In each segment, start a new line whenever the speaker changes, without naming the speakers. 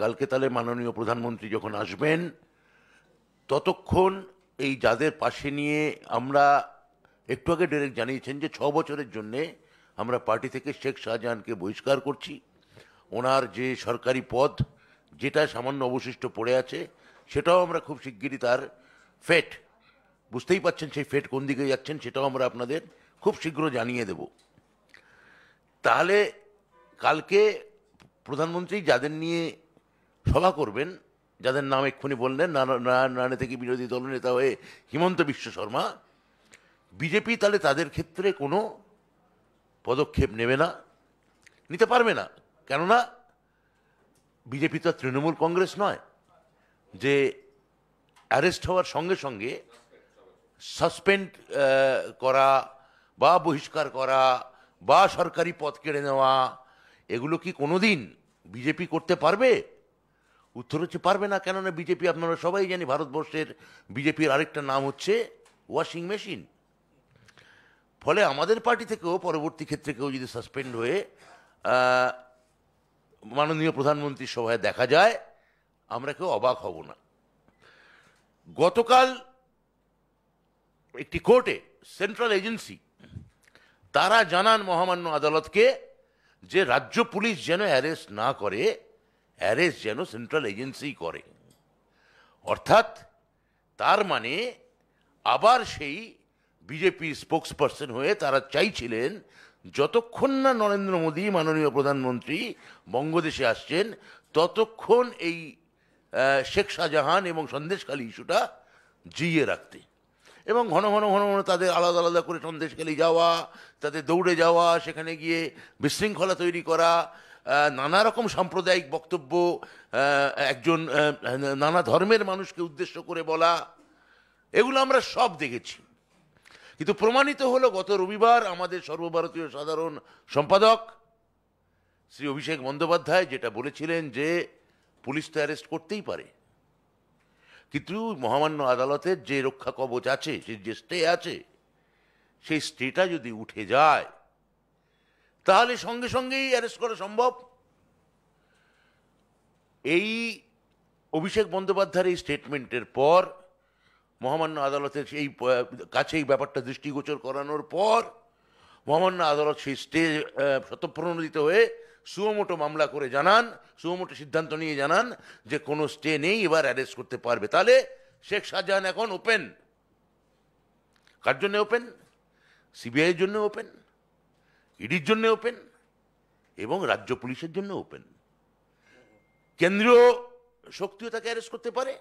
কালকে তাহলে মাননীয় প্রধানমন্ত্রী যখন আসবেন ততক্ষণ এই যাদের পাশে নিয়ে আমরা একটু আগে ডাইরেক্ট জানিয়েছেন যে 6 বছরের জন্যে আমরা পার্টি থেকে শেখ শাহজাহানকে বহিষ্কার করছি। ওনার যে সরকারি পদ যেটা সামান্য অবশিষ্ট পড়ে আছে সেটাও আমরা খুব শিগগিরই তার ফেট, বুঝতেই পাচ্ছেন সেই ফেট কোন দিকে যাচ্ছেন, সেটাও আমরা আপনাদের খুব শীঘ্র জানিয়ে দেব। তাহলে কালকে প্রধানমন্ত্রী যাদের নিয়ে সভা করবেন, যাদের নাম এক্ষুনি বললেন, নারায়ণ থেকে বিরোধী দলনেতা হয়ে হিমন্ত বিশ্ব শর্মা, বিজেপি তাহলে তাদের ক্ষেত্রে কোনো পদক্ষেপ নেবে না, নিতে পারবে না। কেননা বিজেপি তো তৃণমূল কংগ্রেস নয় যে অ্যারেস্ট হওয়ার সঙ্গে সঙ্গে সাসপেন্ড করা বা বহিষ্কার করা বা সরকারি পদ কেড়ে নেওয়া, এগুলো কি কোনোদিন বিজেপি করতে পারবে? উত্তর হচ্ছে পারবে না। কেননা বিজেপি, আপনারা সবাই জানি, ভারতবর্ষের বিজেপির আরেকটা নাম হচ্ছে ওয়াশিং মেশিন। ফলে আমাদের পার্টি থেকেও পরবর্তী ক্ষেত্রে কেউ যদি সাসপেন্ড হয়ে মাননীয় প্রধানমন্ত্রীর সভায় দেখা যায়, আমরা কেউ অবাক হব না। গতকাল একটি কোর্টে সেন্ট্রাল এজেন্সি তারা জানান মহামান্য আদালতকে যে রাজ্য পুলিশ যেন অ্যারেস্ট না করে, অ্যারেস্ট যেন সেন্ট্রাল এজেন্সি করে। অর্থাৎ তার মানে আবার সেই বিজেপি স্পোক্সপারসন হয়ে তারা চাইছিলেন যতক্ষণ না নরেন্দ্র মোদী মাননীয় প্রধানমন্ত্রী বঙ্গদেশে আসছেন ততক্ষণ এই শেখ শাহজাহান এবং সন্দেশখালী ইস্যুটা জিইয়ে রাখতে, এবং ঘন ঘন ঘন ঘন তাদের আলাদা আলাদা করে সন্দেশখালী যাওয়া, তাদের দৌড়ে যাওয়া, সেখানে গিয়ে বিশৃঙ্খলা তৈরি করা, নানা রকম সাম্প্রদায়িক বক্তব্য একজন নানা ধর্মের মানুষকে উদ্দেশ্য করে বলা, এগুলো আমরা সব দেখেছি। কিন্তু প্রমাণিত হলো গত রবিবার আমাদের সর্বভারতীয় সাধারণ সম্পাদক শ্রী অভিষেক বন্দ্যোপাধ্যায় যেটা বলেছিলেন যে পুলিশ তো অ্যারেস্ট করতেই পারে, কিন্তু মহামান্য আদালতের যে রক্ষা কবচ আছে, যে স্টে আছে, সেই স্টেটা যদি উঠে যায় তাহলে সঙ্গে সঙ্গেই অ্যারেস্ট করা সম্ভব। এই অভিষেক বন্দ্যোপাধ্যায়ের এই স্টেটমেন্টের পর মহামান্য আদালতের এই কাছে এই ব্যাপারটা দৃষ্টিগোচর করানোর পর মহামান্য আদালত সেই স্টে স্বতঃপ্রণোদিত হয়ে সুমোটো মামলা করে জানান, সুমোটো সিদ্ধান্ত নিয়ে জানান যে কোনো স্টে নেই, এবার অ্যারেস্ট করতে পারবে। তাহলে শেখ শাহজাহান এখন ওপেন। কার জন্য ওপেন? সিবিআইয়ের জন্য ওপেন, ইডির জন্য ওপেন এবং রাজ্য পুলিশের জন্য ওপেন। কেন্দ্রীয় শক্তিও তাকে অ্যারেস্ট করতে পারে,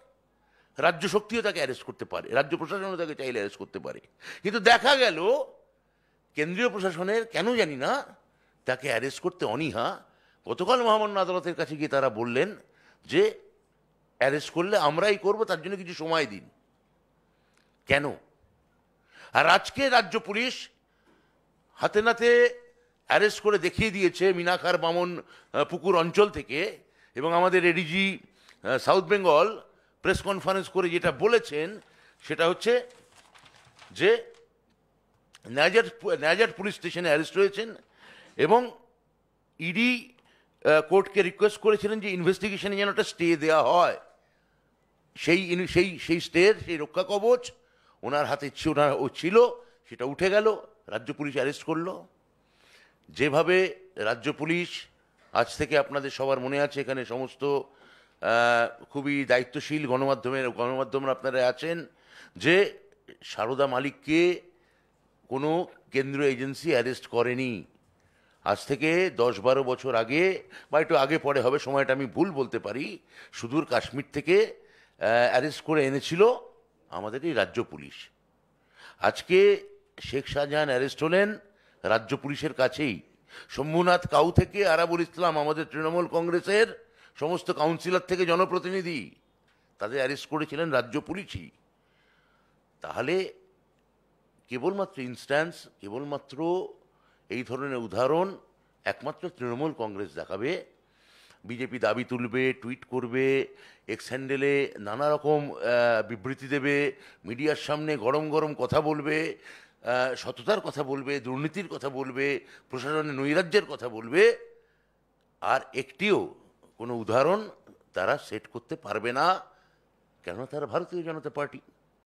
রাজ্য শক্তিও তাকে অ্যারেস্ট করতে পারে, রাজ্য প্রশাসনও তাকে চাইলে অ্যারেস্ট করতে পারে। কিন্তু দেখা গেল কেন্দ্রীয় প্রশাসনের কেন জানি না তাকে অ্যারেস্ট করতে অনীহা। গতকাল মহামান্য আদালতের কাছে গিয়ে তারা বললেন যে অ্যারেস্ট করলে আমরাই করব, তার জন্য কিছু সময় দিন। কেন? আর আজকে রাজ্য পুলিশ হাতে নাতে অ্যারেস্ট করে দেখিয়ে দিয়েছে মিনাখার বামন পুকুর অঞ্চল থেকে, এবং আমাদের ADG south Bengal press conference করে যেটা বলেছেন সেটা হচ্ছে যে নাজার পুলিশ স্টেশনে অ্যারেস্ট হয়েছেন এবং ইডি কোর্টকে রিকোয়েস্ট করেছিলেন যে ইনভেস্টিগেশনে যেন একটা স্টে দেওয়া হয়। সেই স্টের সেই রক্ষা কবচ ওনার হাতে ছিল, সেটা উঠে গেল, রাজ্য পুলিশ অ্যারেস্ট করলো। যেভাবে রাজ্য পুলিশ আজ থেকে, আপনাদের সবার মনে আছে এখানে সমস্ত খুবই দায়িত্বশীল গণমাধ্যমের আপনারা আছেন, যে সারদা মালিককে কোনো কেন্দ্রীয় এজেন্সি অ্যারেস্ট করেনি। আজ থেকে 10-12 বছর আগে বা একটু আগে পরে হবে, সময়টা আমি ভুল বলতে পারি, সুদূর কাশ্মীর থেকে অ্যারেস্ট করে এনেছিল আমাদের এই রাজ্য পুলিশ। আজকে শেখ শাহজাহান অ্যারেস্ট হলেন রাজ্য পুলিশের কাছেই। শম্ভুনাথ কাউ থেকে আরাবুল ইসলাম, আমাদের তৃণমূল কংগ্রেসের সমস্ত কাউন্সিলর থেকে জনপ্রতিনিধি, তাদের অ্যারেস্ট করেছিলেন রাজ্য পুলিশই। তাহলে কেবলমাত্র ইনস্ট্যান্স, কেবলমাত্র এই ধরনের উদাহরণ একমাত্র তৃণমূল কংগ্রেস দেখাবে। বিজেপি দাবি তুলবে, টুইট করবে, এক্স হ্যান্ডেলে নানা রকম বিবৃতি দেবে, মিডিয়ার সামনে গরম গরম কথা বলবে, সততার কথা বলবে, দুর্নীতির কথা বলবে, প্রশাসনের নৈরাজ্যের কথা বলবে, আর একটিও কোনো উদাহরণ তারা সেট করতে পারবে না, কেননা তারা ভারতীয় জনতা পার্টি।